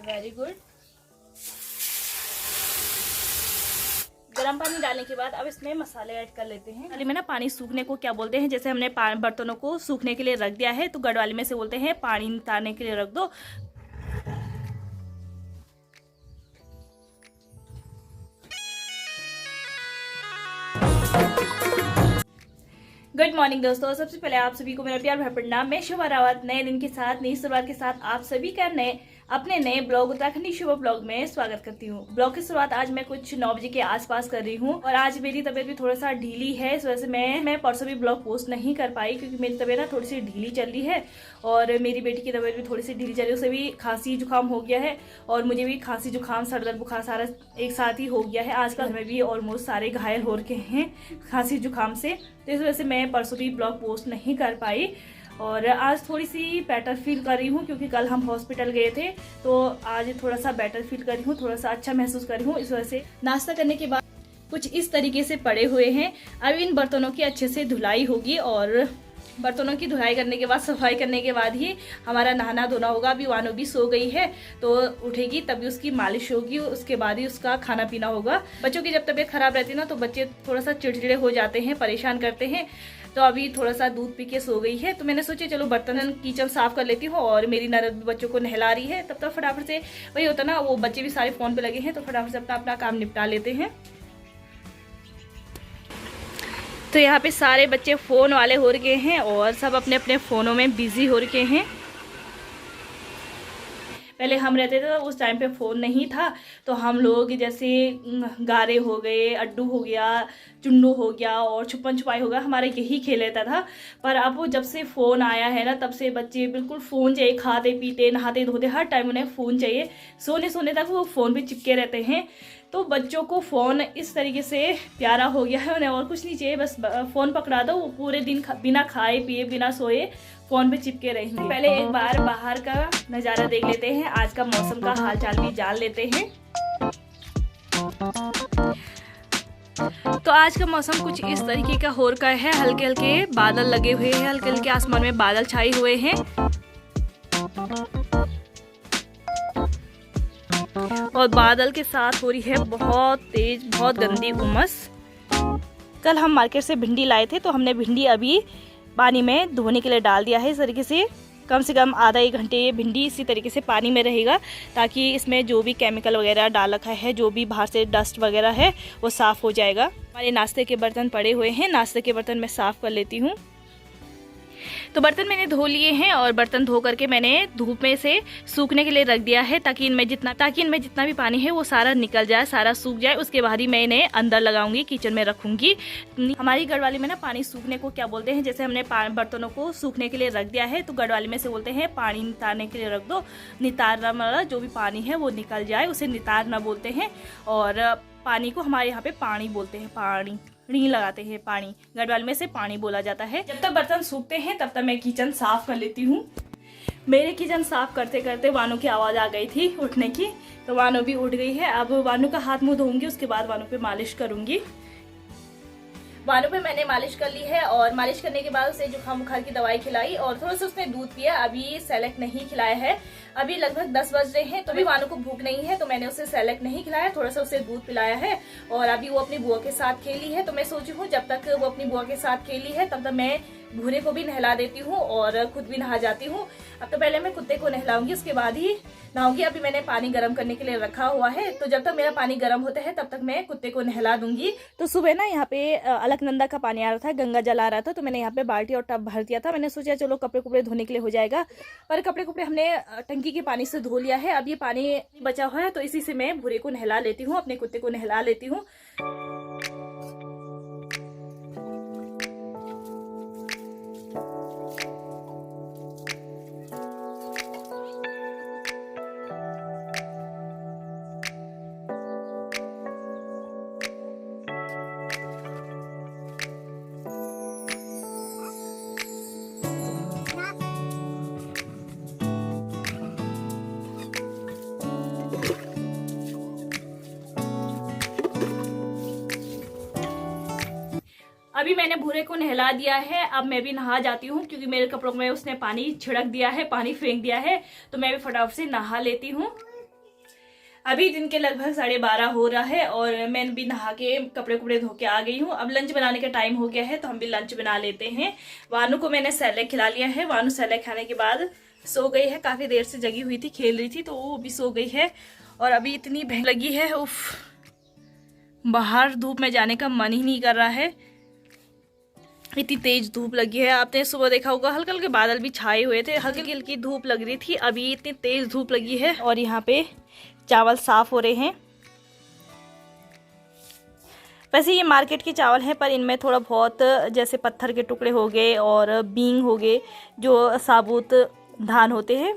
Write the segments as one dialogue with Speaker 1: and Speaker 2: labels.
Speaker 1: Very good. गर्म पानी डालने के बाद अब इसमें मसाले ऐड कर लेते हैं। गढ़वाली में ना पानी सूखने को क्या बोलते हैं, जैसे हमने बर्तनों को सूखने के लिए रख दिया है तो गढ़वाली में से बोलते हैं पानी नितारने के लिए रख दो। गुड मॉर्निंग दोस्तों, सबसे पहले आप सभी को मेरा प्यार भरा प्रणाम। मैं शुभ रावत नए दिन के साथ नई शुरुआत के साथ आप सभी का अपने नए ब्लॉग उत्तराखंडी शुभ ब्लॉग में स्वागत करती हूँ। ब्लॉग की शुरुआत आज मैं कुछ 9 बजे के आसपास कर रही हूँ और आज मेरी तबीयत भी थोड़ा सा ढीली है, इस वजह से मैं परसों भी ब्लॉग पोस्ट नहीं कर पाई क्योंकि मेरी तबीयत ना थोड़ी सी ढीली चल रही है और मेरी बेटी की तबीयत भी थोड़ी सी ढीली चल रही है। उसे भी खांसी जुकाम हो गया है और मुझे भी खांसी जुकाम सर दर्द बुखार सारा एक साथ ही हो गया है। आजकल हमें भी ऑलमोस्ट सारे घायल हो रखे हैं खांसी जुकाम से, तो इस वजह से मैं परसों भी ब्लॉग पोस्ट नहीं कर पाई और आज थोड़ी सी बेटर फील कर रही हूँ क्योंकि कल हम हॉस्पिटल गए थे तो आज थोड़ा सा बेटर फील कर रही हूँ, थोड़ा सा अच्छा महसूस कर रही हूँ। इस वजह से नाश्ता करने के बाद कुछ इस तरीके से पड़े हुए हैं। अब इन बर्तनों की अच्छे से धुलाई होगी और बर्तनों की धुलाई करने के बाद सफाई करने के बाद ही हमारा नहाना धोना होगा। अभी वानो भी सो गई है तो उठेगी तभी उसकी मालिश होगी, उसके बाद ही उसका खाना पीना होगा। बच्चों की जब तबीयत खराब रहती है ना तो बच्चे थोड़ा सा चिड़चिड़े हो जाते हैं, परेशान करते हैं। तो अभी थोड़ा सा दूध पी के सो गई है तो मैंने सोचा चलो बर्तन किचन साफ कर लेती हूँ और मेरी ननद भी बच्चों को नहला रही है। तब तक फटाफट से वही होता ना, वो बच्चे भी सारे फोन पे लगे हैं तो फटाफट से अपना अपना काम निपटा लेते हैं। तो यहाँ पे सारे बच्चे फ़ोन वाले हो रखे हैं और सब अपने अपने फ़ोनों में बिजी हो रखे हैं। पहले हम रहते थे तो उस टाइम पे फ़ोन नहीं था तो हम लोग जैसे गारे हो गए, अड्डू हो गया, चुन्नू हो गया और छुपन छुपाई हो गया, हमारे यही खेल रहता था। पर अब वो जब से फ़ोन आया है ना तब से बच्चे बिल्कुल फ़ोन चाहिए, खाते पीते नहाते धोते हर टाइम उन्हें फ़ोन चाहिए, सोने तक वो फ़ोन पे चिपके रहते हैं। तो बच्चों को फ़ोन इस तरीके से प्यारा हो गया है, उन्हें और कुछ नहीं चाहिए, बस फ़ोन पकड़ा दो, वो पूरे दिन बिना खाए पिए बिना सोए फ़ोन पे चिपके रहेंगे। पहले एक बार बाहर का नज़ारा देख लेते हैं, आज का मौसम का हाल चाल भी जान लेते हैं। तो आज का मौसम कुछ इस तरीके का हो रखा है, हल्के हल्के बादल लगे हुए हैं, हल्के हल्के आसमान में बादल छाए हुए हैं और बादल के साथ हो रही है बहुत तेज बहुत गंदी उमस। कल हम मार्केट से भिंडी लाए थे तो हमने भिंडी अभी पानी में धोने के लिए डाल दिया है। इस तरीके से कम आधा एक घंटे ये भिंडी इसी तरीके से पानी में रहेगा ताकि इसमें जो भी केमिकल वगैरह डाल रखा है, जो भी बाहर से डस्ट वगैरह है वो साफ़ हो जाएगा। हमारे नाश्ते के बर्तन पड़े हुए हैं, नाश्ते के बर्तन मैं साफ़ कर लेती हूँ। तो बर्तन मैंने धो लिए हैं और बर्तन धो करके मैंने धूप में से सूखने के लिए रख दिया है ताकि इनमें जितना भी पानी है वो सारा निकल जाए, सारा सूख जाए। उसके बाद ही मैं इन्हें अंदर लगाऊंगी, किचन में रखूंगी। हमारी गढ़वाली में ना पानी सूखने को क्या बोलते हैं, जैसे हमने बर्तनों को सूखने के लिए रख दिया है तो गढ़वाली में से बोलते हैं पानी नितारने के लिए रख दो। नितारना मतलब जो भी पानी है वो निकल जाए उसे नितारना बोलते हैं और पानी को हमारे यहाँ पे पानी बोलते हैं, पानी नी लगाते हैं, पानी गढ़वाल में से पानी बोला जाता है। जब तक बर्तन सूखते हैं तब तक मैं किचन साफ कर लेती हूँ। मेरे किचन साफ करते करते वानू की आवाज़ आ गई थी उठने की, तो वानू भी उठ गई है। अब वानू का हाथ मुंह धोऊंगी, उसके बाद वानू पे मालिश करूंगी। वानू पे मैंने मालिश कर ली है और मालिश करने के बाद उसे जुकाम बुखार की दवाई खिलाई और थोड़ा सा उसने दूध पिया। अभी सैलेक नहीं खिलाया है, अभी लगभग 10 बज रहे हैं तो अभी वानू को भूख नहीं है तो मैंने उसे सैलेक नहीं खिलाया, थोड़ा सा उसे दूध पिलाया है और अभी वो अपनी बुआ के साथ खेली है। तो मैं सोची हूँ जब तक वो अपनी बुआ के साथ खेली है तब तक मैं भूरे को भी नहला देती हूँ और खुद भी नहा जाती हूँ। अब तो पहले मैं कुत्ते को नहलाऊंगी, उसके बाद ही नहाऊंगी। अभी मैंने पानी गर्म करने के लिए रखा हुआ है तो जब तक मेरा पानी गर्म होता है तब तक मैं कुत्ते को नहला दूंगी। तो सुबह ना यहाँ पे अलकनंदा का पानी आ रहा था, गंगा जल आ रहा था, तो मैंने यहाँ पे बाल्टी और टब भर दिया था। मैंने सोचा चलो कपड़े कुपड़े धोने के लिए हो जाएगा, पर कपड़े कुपड़े हमने टंकी के पानी से धो लिया है। अब ये पानी बचा हुआ है तो इसी से मैं भूरे को नहला लेती हूँ, अपने कुत्ते को नहला लेती हूँ। अभी मैंने भूरे को नहला दिया है, अब मैं भी नहा जाती हूँ क्योंकि मेरे कपड़ों में उसने पानी छिड़क दिया है, पानी फेंक दिया है, तो मैं भी फटाफट से नहा लेती हूँ। अभी दिन के लगभग 12:30 हो रहा है और मैं भी नहा के कपड़े कुपड़े धो के आ गई हूँ। अब लंच बनाने का टाइम हो गया है तो हम भी लंच बना लेते हैं। वानू को मैंने सैलेड खिला लिया है। वानू सैलेड खाने के बाद सो गई है। काफ़ी देर से जगी हुई थी, खेल रही थी, तो वो भी सो गई है। और अभी इतनी भूख लगी है, उफ, बाहर धूप में जाने का मन ही नहीं कर रहा है, इतनी तेज धूप लगी है। आपने सुबह देखा होगा हल्के हल्के बादल भी छाए हुए थे, हल्की हल्की धूप लग रही थी, अभी इतनी तेज धूप लगी है। और यहाँ पे चावल साफ हो रहे हैं। वैसे ये मार्केट के चावल हैं, पर इनमें थोड़ा बहुत जैसे पत्थर के टुकड़े हो गए और बींग हो गए, जो साबुत धान होते हैं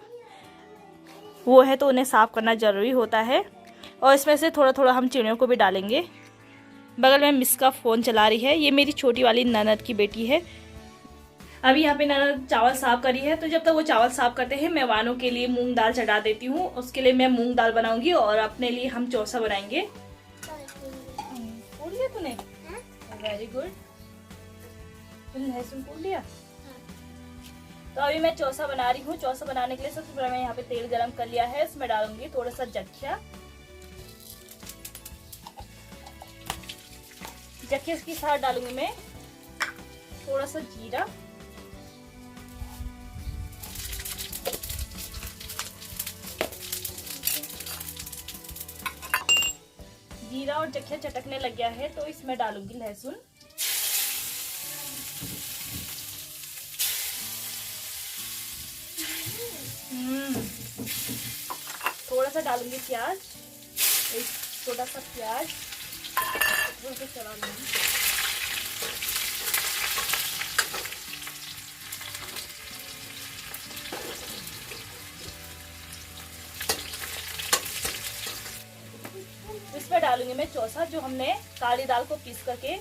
Speaker 1: वो है, तो उन्हें साफ़ करना ज़रूरी होता है। और इसमें से थोड़ा थोड़ा हम चिड़ियों को भी डालेंगे। बगल में मिस का फ़ोन चला रही है, ये मेरी छोटी वाली ननद की बेटी है। अभी यहाँ पे ननद चावल साफ़ करी है, तो जब तक वो चावल साफ़ करते हैं मैं वानों के लिए मूंग दाल चढ़ा देती हूँ। उसके लिए मैं मूंग दाल बनाऊंगी और अपने लिए हम चौसा बनाएंगे। लिया तूने? Very good. तूने लहसुन कूट लिया? तो अभी मैं चौसा बना रही हूँ। चौसा बनाने के लिए सबसे पहले मैं यहाँ पे तेल गरम कर लिया है, इसमें डालूंगी थोड़ा सा जख्या। जख्या के साथ डालूंगी मैं थोड़ा सा जीरा, जीरा और जख्या चटकने लग गया है तो इसमें डालूंगी लहसुन। थोड़ा सा डालूंगी प्याज, एक छोटा सा प्याज थोड़ा सा चला लूंगी। इसमें डालूंगी मैं चौसा, जो हमने काली दाल को पीस करके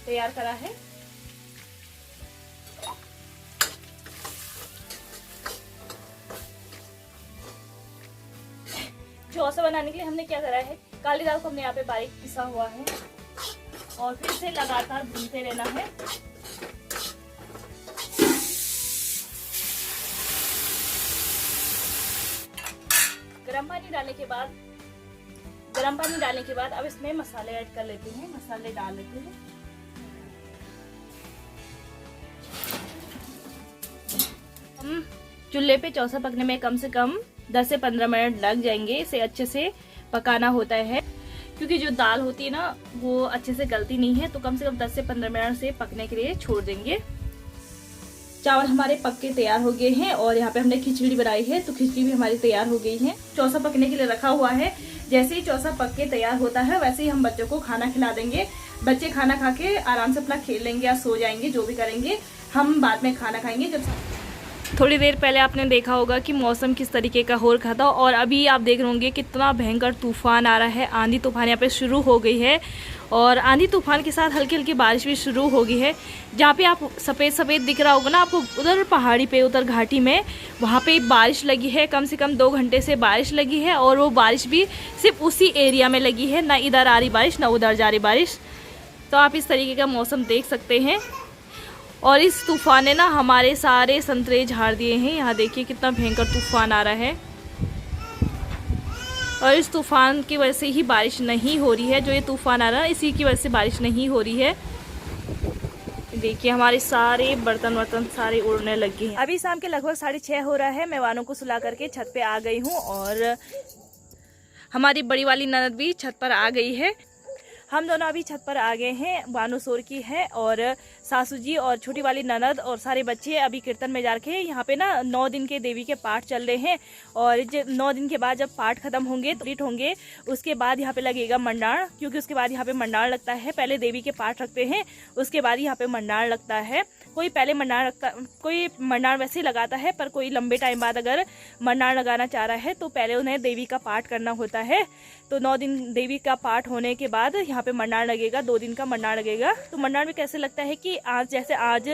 Speaker 1: तैयार करा है। चौसा बनाने के लिए हमने क्या करा है, काली दाल को हमने यहाँ पे बारीक पिसा हुआ है और फिर से लगातार भूनते रहना है। गरम पानी डालने के बाद अब इसमें मसाले ऐड कर लेते हैं। मसाले डाल लेते हैं। हम चूल्हे पे चौसा पकने में कम से कम 10 से 15 मिनट लग जाएंगे। इसे अच्छे से पकाना होता है, क्योंकि जो दाल होती है ना वो अच्छे से गलती नहीं है, तो कम से कम 10 से 15 मिनट से पकने के लिए छोड़ देंगे। चावल हमारे पक के तैयार हो गए हैं और यहाँ पे हमने खिचड़ी बनाई है, तो खिचड़ी भी हमारी तैयार हो गई है। चौसा पकने के लिए रखा हुआ है। जैसे ही चौसा पक के तैयार होता है वैसे ही हम बच्चों को खाना खिला देंगे। बच्चे खाना खा के आराम से अपना खेल लेंगे या सो जाएंगे, जो भी करेंगे। हम बाद में खाना खाएंगे। जब थोड़ी देर पहले आपने देखा होगा कि मौसम किस तरीके का हो रखा था, और अभी आप देख रहे होंगे कितना भयंकर तूफान आ रहा है। आंधी तूफान यहाँ पे शुरू हो गई है और आंधी तूफान के साथ हल्की हल्की बारिश भी शुरू हो गई है। जहाँ पे आप सफ़ेद सफ़ेद दिख रहा होगा ना आपको, उधर पहाड़ी पे, उधर घाटी में, वहाँ पे बारिश लगी है। कम से कम 2 घंटे से बारिश लगी है और वो बारिश भी सिर्फ उसी एरिया में लगी है, ना इधर आ रही बारिश ना उधर जा रही बारिश। तो आप इस तरीके का मौसम देख सकते हैं। और इस तूफान ने ना हमारे सारे संतरे झाड़ दिए हैं। यहाँ देखिए कितना भयंकर तूफान आ रहा है और इस तूफान की वजह से ही बारिश नहीं हो रही है। जो ये तूफान आ रहा है इसी की वजह से बारिश नहीं हो रही है। देखिए हमारे सारे बर्तन सारे उड़ने लगे हैं। अभी शाम के लगभग 6:30 हो रहा है। मैं वानों को सुला करके छत पे आ गई हूँ और हमारी बड़ी वाली ननद भी छत पर आ गई है। हम दोनों अभी छत पर आ गए हैं। बानो सोर की है और सासू जी और छोटी वाली ननद और सारे बच्चे अभी कीर्तन में जा रखे हैं। यहाँ पे ना 9 दिन के देवी के पाठ चल रहे हैं और 9 दिन के बाद जब पाठ खत्म होंगे तो होंगे, उसके बाद यहाँ पे लगेगा मंडाण, क्योंकि उसके बाद यहाँ पे मंडाण लगता है। पहले देवी के पाठ रखते हैं, उसके बाद यहाँ पे मंडाण लगता है। कोई पहले मंडाण रखता, कोई मंडाण वैसे ही लगाता है, पर कोई लंबे टाइम बाद अगर मंडाण लगाना चाह रहा है तो पहले उन्हें देवी का पाठ करना होता है। तो 9 दिन देवी का पाठ होने के बाद यहाँ पे मंडाण लगेगा, 2 दिन का मंडाण लगेगा। तो मंडाण भी कैसे लगता है कि आज जैसे आज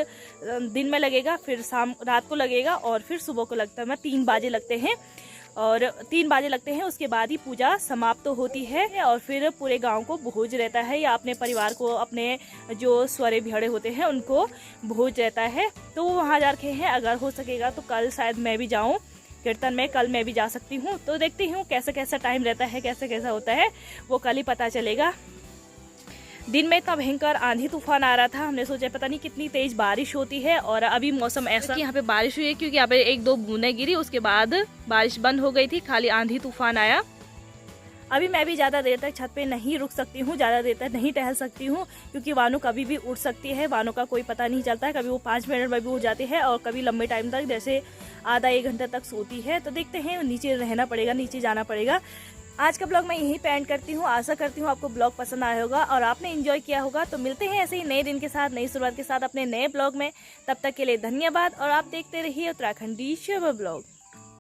Speaker 1: दिन में लगेगा, फिर शाम रात को लगेगा और फिर सुबह को लगता है। 3 बाजे लगते हैं और 3 बाजे लगते हैं, उसके बाद ही पूजा समाप्त होती है और फिर पूरे गांव को भोज रहता है, या अपने परिवार को, अपने जो स्वरे भिड़े होते हैं उनको भोज रहता है। तो वो वहाँ जा रखे हैं। अगर हो सकेगा तो कल शायद मैं भी जाऊँ, कीर्तन में। कल मैं भी जा सकती हूँ, तो देखती हूँ कैसा कैसा टाइम रहता है, कैसा कैसा होता है, वो कल ही पता चलेगा। दिन में इतना भयंकर आंधी तूफान आ रहा था, हमने सोचा पता नहीं कितनी तेज बारिश होती है। और अभी मौसम ऐसा कि यहाँ पे बारिश हुई है, क्योंकि यहाँ पे 1-2 बूंदें गिरी, उसके बाद बारिश बंद हो गई थी, खाली आंधी तूफान आया। अभी मैं भी ज़्यादा देर तक छत पे नहीं रुक सकती हूँ, ज़्यादा देर तक नहीं टहल सकती हूँ, क्योंकि वानू कभी भी उठ सकती है। वानू का कोई पता नहीं चलता है, कभी वो 5 मिनट में भी उठ जाती है और कभी लंबे टाइम तक, जैसे आधा 1 घंटा तक सोती है। तो देखते हैं, नीचे रहना पड़ेगा, नीचे जाना पड़ेगा। आज का ब्लॉग मैं यहीं पे एंड करती हूँ। आशा करती हूँ आपको ब्लॉग पसंद आया होगा और आपने एंजॉय किया होगा। तो मिलते हैं ऐसे ही नए दिन के साथ, नई शुरुआत के साथ अपने नए ब्लॉग में। तब तक के लिए धन्यवाद और आप देखते रहिए उत्तराखंडी शोभा ब्लॉग।